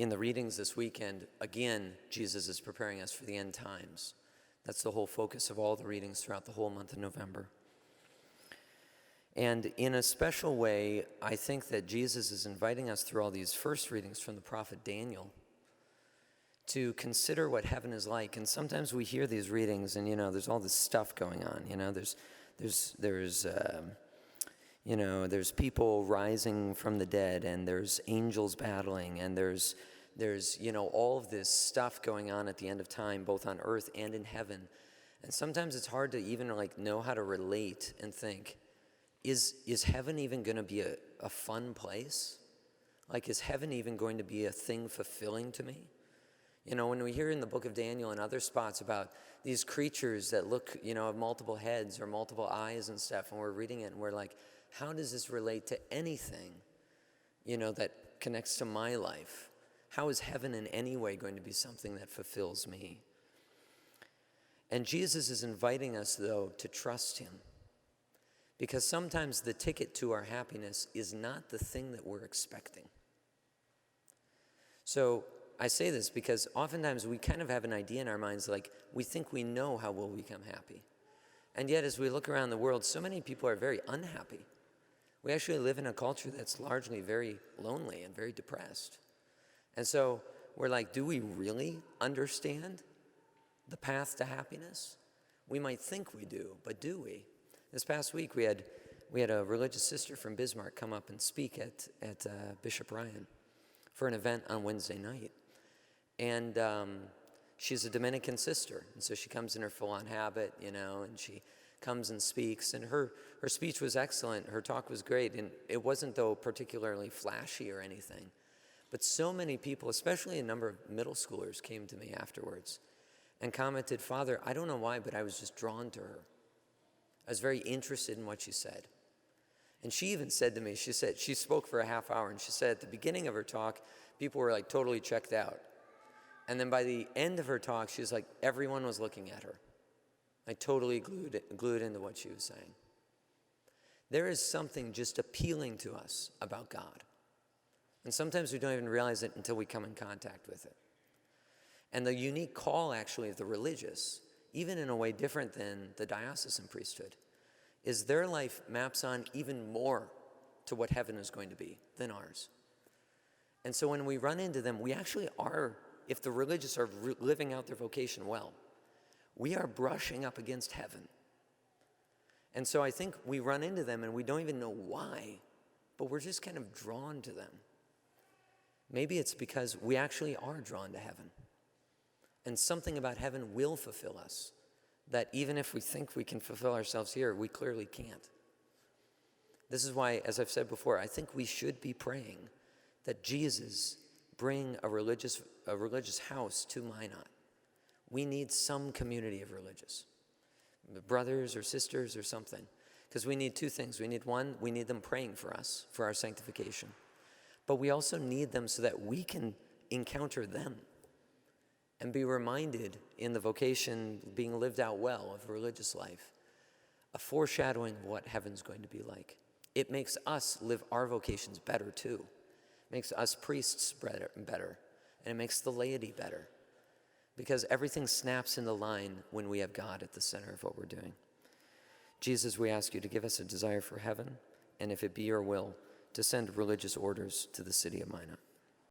In the readings this weekend, again, Jesus is preparing us for the end times. That's the whole focus of all the readings throughout the whole month of November. And in a special way, I think that Jesus is inviting us through all these first readings from the prophet Daniel to consider what heaven is like. And sometimes we hear these readings and, there's all this stuff going on. There's people rising from the dead, and there's angels battling, and there's all of this stuff going on at the end of time, both on earth and in heaven. And sometimes it's hard to even know how to relate and think, is heaven even going to be a fun place? Is heaven even going to be a thing fulfilling to me? When we hear in the book of Daniel and other spots about these creatures that look, have multiple heads or multiple eyes and stuff, and we're reading it and we're like, how does this relate to anything, that connects to my life? How is heaven in any way going to be something that fulfills me? And Jesus is inviting us, though, to trust him. Because sometimes the ticket to our happiness is not the thing that we're expecting. So I say this because oftentimes we kind of have an idea in our minds, we think we know how we'll become happy. And yet as we look around the world, so many people are very unhappy. We actually live in a culture that's largely very lonely and very depressed. And so we're like, do we really understand the path to happiness? We might think we do, but do we? This past week we had a religious sister from Bismarck come up and speak at Bishop Ryan for an event on Wednesday night. And she's a Dominican sister, and so she comes in her full-on habit, and she comes and speaks, and her speech was excellent. Her talk was great, and it wasn't, though, particularly flashy or anything. But so many people, especially a number of middle schoolers, came to me afterwards and commented, "Father, I don't know why, but I was just drawn to her. I was very interested in what she said." And she even said to me, she spoke for a half hour, and she said at the beginning of her talk, people were totally checked out. And then by the end of her talk, she was everyone was looking at her. Totally glued into what she was saying. There is something just appealing to us about God. And sometimes we don't even realize it until we come in contact with it. And the unique call, actually, of the religious, even in a way different than the diocesan priesthood, is their life maps on even more to what heaven is going to be than ours. And so when we run into them, we actually are, if the religious are living out their vocation well, we are brushing up against heaven. And so I think we run into them and we don't even know why, but we're just kind of drawn to them. Maybe it's because we actually are drawn to heaven. And something about heaven will fulfill us, that even if we think we can fulfill ourselves here, we clearly can't. This is why, as I've said before, I think we should be praying that Jesus bring a religious house to Minot. We need some community of religious, brothers or sisters or something, because we need two things. We need one, we need them praying for us, for our sanctification. But we also need them so that we can encounter them and be reminded in the vocation being lived out well of religious life, a foreshadowing of what heaven's going to be like. It makes us live our vocations better too. It makes us priests better, and it makes the laity better, because everything snaps into line when we have God at the center of what we're doing. Jesus, we ask you to give us a desire for heaven, and if it be your will, to send religious orders to the city of Minot.